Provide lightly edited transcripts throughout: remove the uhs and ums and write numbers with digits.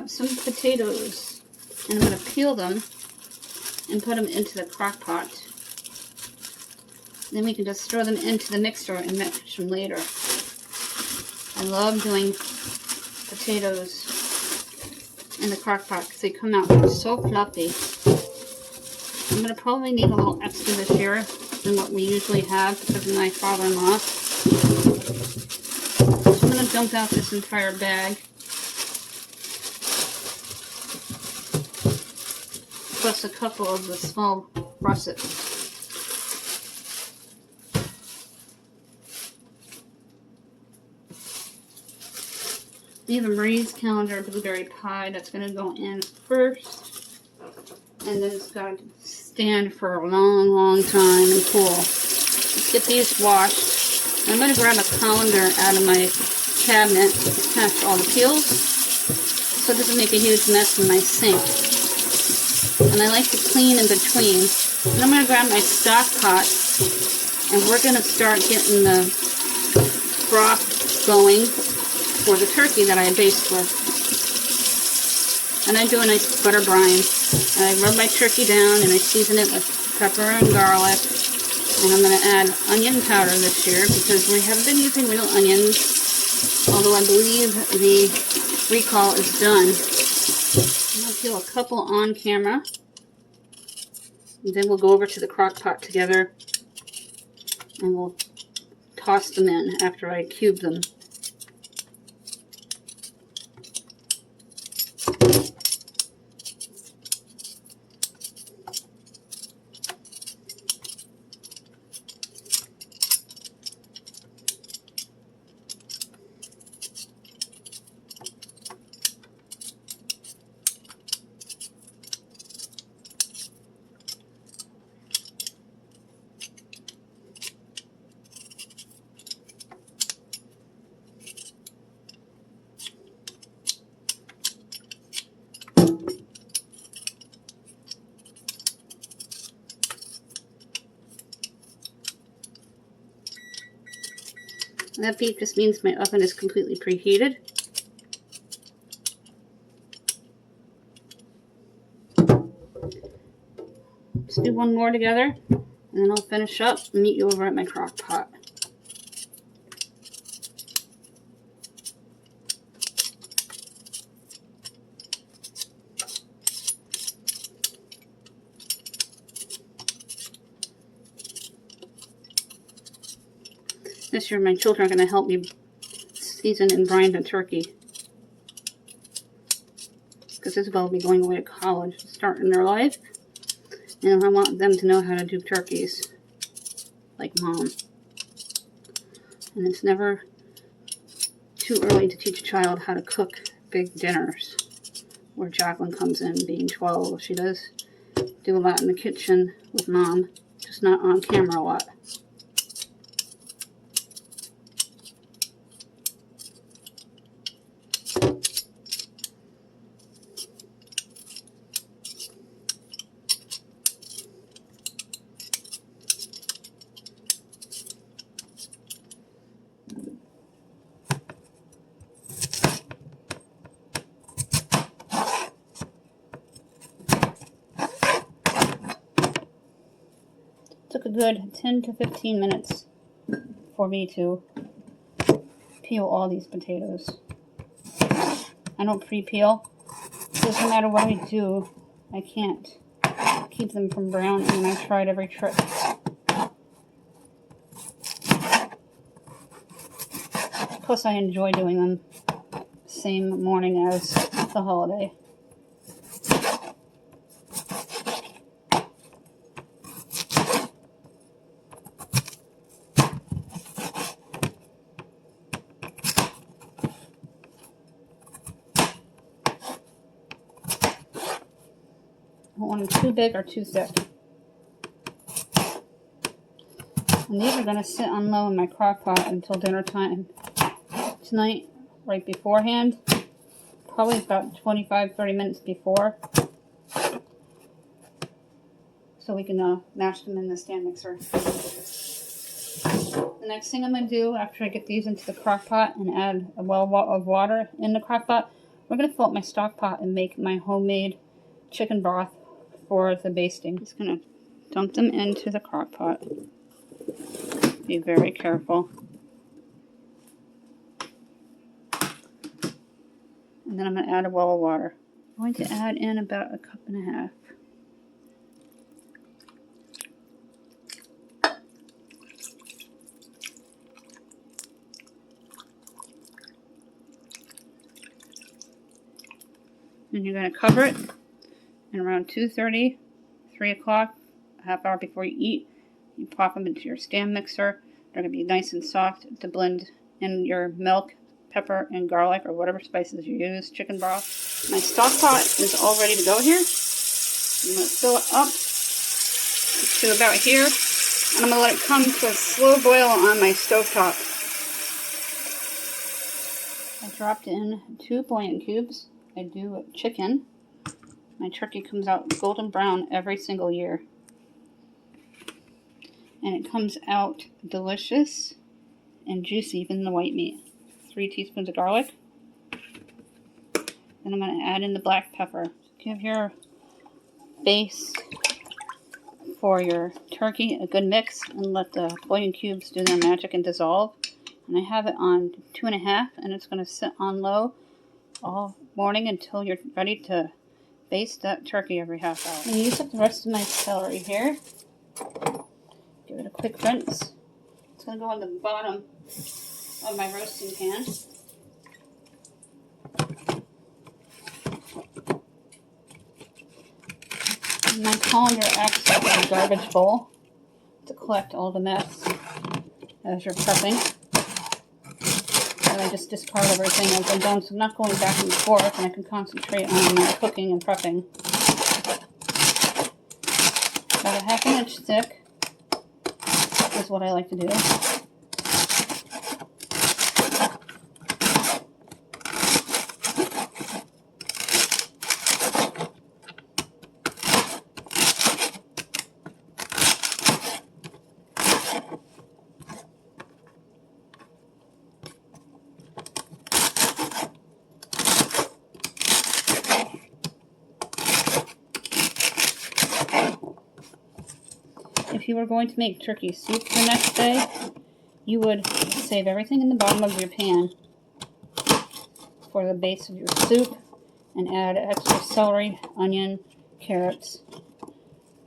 up some potatoes, and I'm going to peel them and put them into the crock pot. Then we can just throw them into the mixer and mix them later. I love doing potatoes in the crock pot because they come out so fluffy. I'm going to probably need a little extra this year than what we usually have because of my father-in-law. So I'm going to dump out this entire bag. Plus a couple of the small russets. We have a Marie's Calendar blueberry pie that's going to go in first. And then it's got to stand for a long, long time and cool. Let's get these washed. I'm going to grab a colander out of my cabinet past all the peels so it doesn't make a huge mess in my sink. And I like to clean in between. And I'm going to grab my stock pot and we're going to start getting the broth going for the turkey that I baste with. And I do a nice butter brine. And I rub my turkey down and I season it with pepper and garlic. And I'm going to add onion powder this year because we have been using real onions. Although I believe the recall is done. I'm going to peel a couple on camera. And then we'll go over to the crock pot together. And we'll toss them in after I cube them. That beep just means my oven is completely preheated. Let's do one more together, and then I'll finish up and meet you over at my crock pot. This year my children are going to help me season and brine the turkey. Because Isabel will be going away to college, starting their life. And I want them to know how to do turkeys. Like Mom. And it's never too early to teach a child how to cook big dinners. Where Jaclyn comes in, being 12. She does do a lot in the kitchen with Mom. Just not on camera a lot. Took a good 10 to 15 minutes for me to peel all these potatoes. I don't pre-peel because no matter what I do, I can't keep them from browning, and I tried every trick. Plus I enjoy doing them same morning as the holiday. I don't want them too big or too thick. And these are going to sit on low in my crock pot until dinner time tonight, right beforehand. Probably about 25-30 minutes before. So we can mash them in the stand mixer. The next thing I'm going to do after I get these into the crock pot and add a well of water in the crock pot, We're going to fill up my stock pot and make my homemade chicken broth for the basting. I'm just going to dump them into the crock pot. Be very careful. And then I'm going to add a well of water. I'm going to add in about 1.5 cups. And you're going to cover it, and around 2:30, 3 o'clock, a half hour before you eat, you pop them into your stand mixer. They're going to be nice and soft to blend in your milk, pepper, and garlic, or whatever spices you use, chicken broth. My stock pot is all ready to go here. I'm going to fill it up to about here, and I'm going to let it come to a slow boil on my stovetop. I dropped in 2 bouillon cubes. I do chicken. My turkey comes out golden brown every single year. And it comes out delicious and juicy, even the white meat. 3 teaspoons of garlic. Then I'm going to add in the black pepper. Give your base for your turkey a good mix and let the bouillon cubes do their magic and dissolve. And I have it on 2.5, and it's going to sit on low all morning until you're ready to baste that turkey every half hour. I'm going to use up the rest of my celery here. Give it a quick rinse. It's going to go on the bottom of my roasting pan. And my colander acts like a garbage bowl to collect all the mess as you're prepping. And I just discard everything as I go, so I'm not going back and forth, and I can concentrate on my cooking and prepping. About a 1/2 inch thick is what I like to do. If you were going to make turkey soup the next day, you would save everything in the bottom of your pan for the base of your soup and add extra celery, onion, carrots,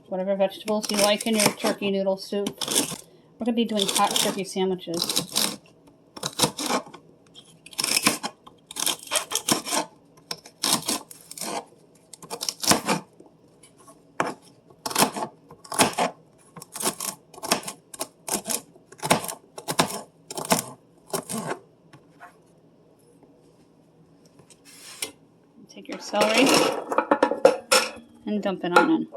whatever vegetables you like in your turkey noodle soup. We're going to be doing hot turkey sandwiches. Take your celery and dump it on in.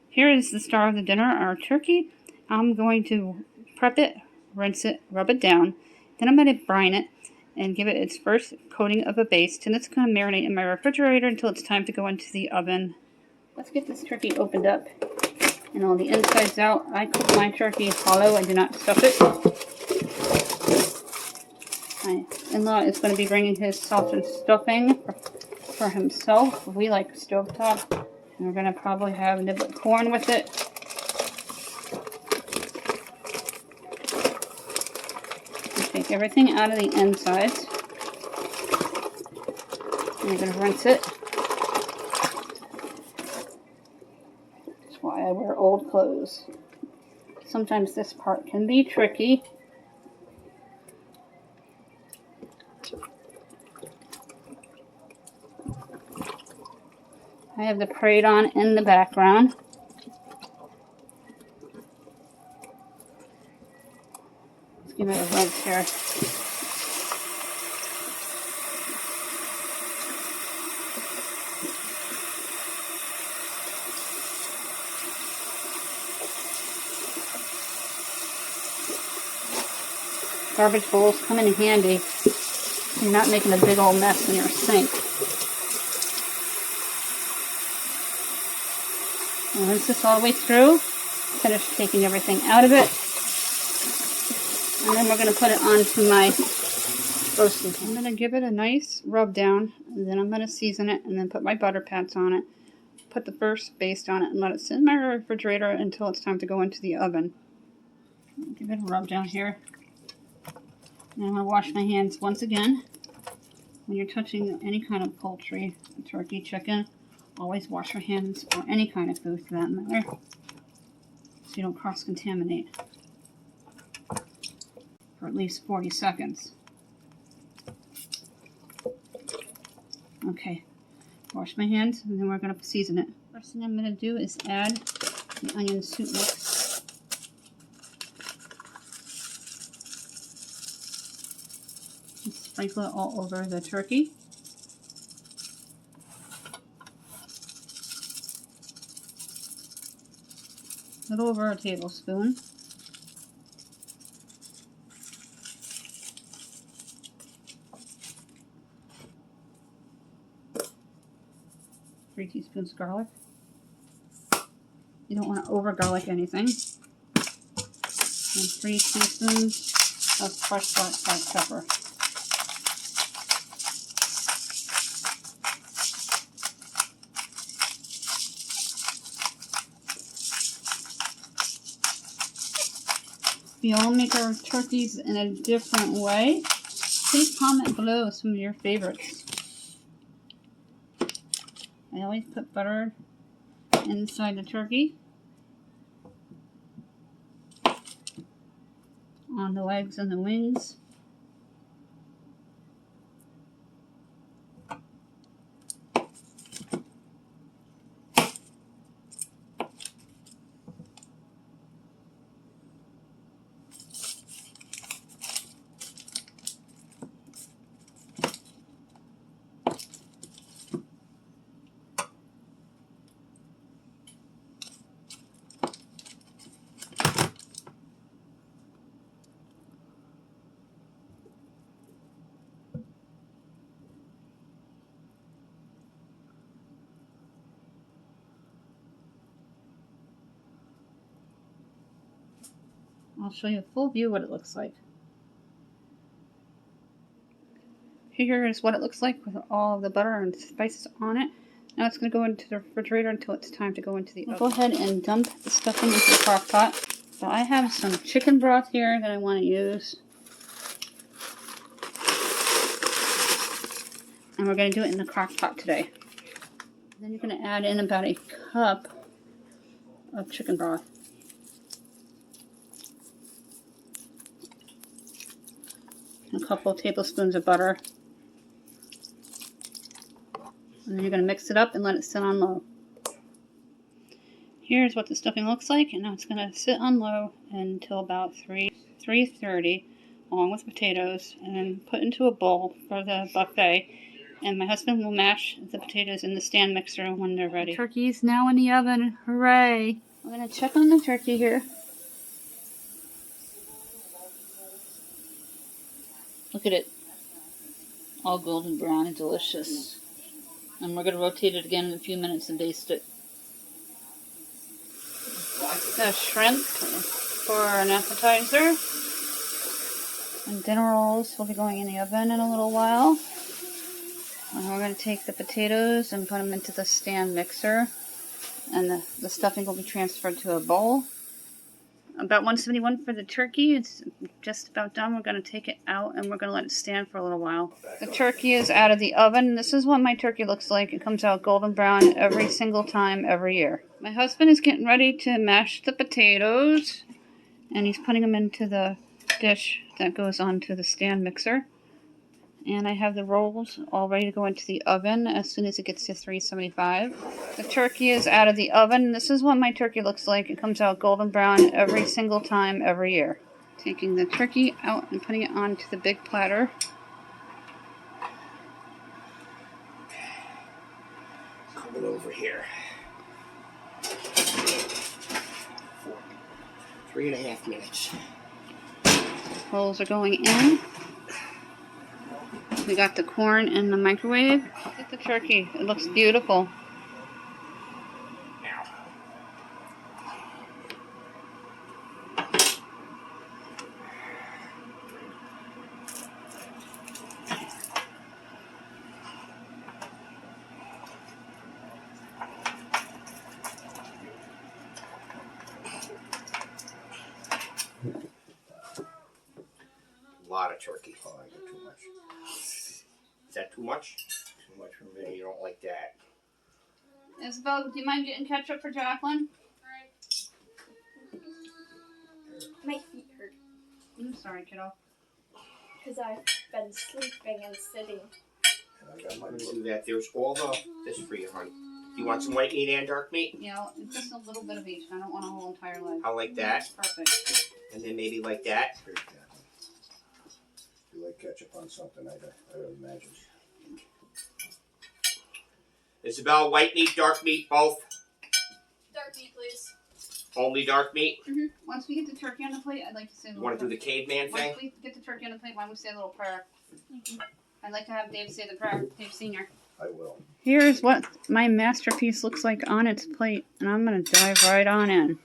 Here is the star of the dinner, our turkey. I'm going to prep it, rinse it, rub it down. Then I'm going to brine it and give it its first coating of a baste. And it's going to marinate in my refrigerator until it's time to go into the oven. Let's get this turkey opened up and all the insides out. I cook my turkey hollow. I do not stuff it. My in-law is going to be bringing his sausage stuffing for himself. We like stovetop, and we're going to probably have niblet corn with it. And take everything out of the insides. And you're going to rinse it. That's why I wear old clothes. Sometimes this part can be tricky. I have the parade on in the background. Let's give it a rinse here. Garbage bowls come in handy. You're not making a big old mess in your sink. Rinse this all the way through. Finish taking everything out of it. And then we're going to put it onto my roasting pan. I'm going to give it a nice rub down, and then I'm going to season it, and then put my butter pats on it. Put the first baste on it and let it sit in my refrigerator until it's time to go into the oven. Give it a rub down here. And I'm going to wash my hands once again. When you're touching any kind of poultry, turkey, chicken, always wash your hands, or any kind of food for that matter, so you don't cross-contaminate for at least 40 seconds. Okay, wash my hands, and then we're going to season it. First thing I'm going to do is add the onion soup mix. And sprinkle it all over the turkey. A little over a tablespoon. Three teaspoons of garlic. You don't want to over garlic anything. And 3 teaspoons of fresh black pepper. We all make our turkeys in a different way. Please comment below some of your favorites. I always put butter inside the turkey, on the legs and the wings. I'll show you a full view of what it looks like. Here is what it looks like with all of the butter and spices on it. Now it's going to go into the refrigerator until it's time to go into the oven. Go ahead and dump the stuffing into the crock pot. So I have some chicken broth here that I want to use. And we're going to do it in the crock pot today. Then you're going to add in about a cup of chicken broth. A couple of tablespoons of butter. And then you're going to mix it up and let it sit on low. Here's what the stuffing looks like, and now it's going to sit on low until about 3:30, along with potatoes, and then put into a bowl for the buffet. And my husband will mash the potatoes in the stand mixer when they're ready. The turkey's now in the oven. Hooray! I'm going to check on the turkey here. Look at it. All golden brown and delicious. And we're going to rotate it again in a few minutes and baste it. The shrimp for an appetizer. And dinner rolls will be going in the oven in a little while. And we're going to take the potatoes and put them into the stand mixer. And the stuffing will be transferred to a bowl. About 171 for the turkey. It's just about done. We're going to take it out and we're going to let it stand for a little while. The turkey is out of the oven. This is what my turkey looks like. It comes out golden brown every single time, every year. My husband is getting ready to mash the potatoes. And he's putting them into the dish that goes onto the stand mixer. And I have the rolls all ready to go into the oven as soon as it gets to 375. The turkey is out of the oven. This is what my turkey looks like. It comes out golden brown every single time, every year. Taking the turkey out and putting it onto the big platter. Coming over here. 3.5 minutes. Rolls are going in. We got the corn in the microwave. Look at the turkey. It looks beautiful. lot of turkey. Oh, I get too much. Is that too much? Too much for Yeah, me. you don't like that. Isabel, do you mind getting ketchup for Jaclyn? My feet hurt I'm sorry, kiddo. because I've been sleeping and sitting. And I got my I'm gonna do that. There's all this for you, honey. Do you want some white meat and dark meat? Yeah, just a little bit of each. I don't want a whole entire leg. I like that. Perfect. And then maybe like that. Here, Jaclyn. You like ketchup on something, I would imagine. Isabel, white meat, dark meat, both. Dark meat, please. Only dark meat. Once we get the turkey on the plate, I'd like to say a You little want to do the prayer. caveman thing? Once we get the turkey on the plate, why don't we say a little prayer? I'd like to have Dave say the prayer. Dave Sr. I will. Here's what my masterpiece looks like on its plate, and I'm going to dive right on in.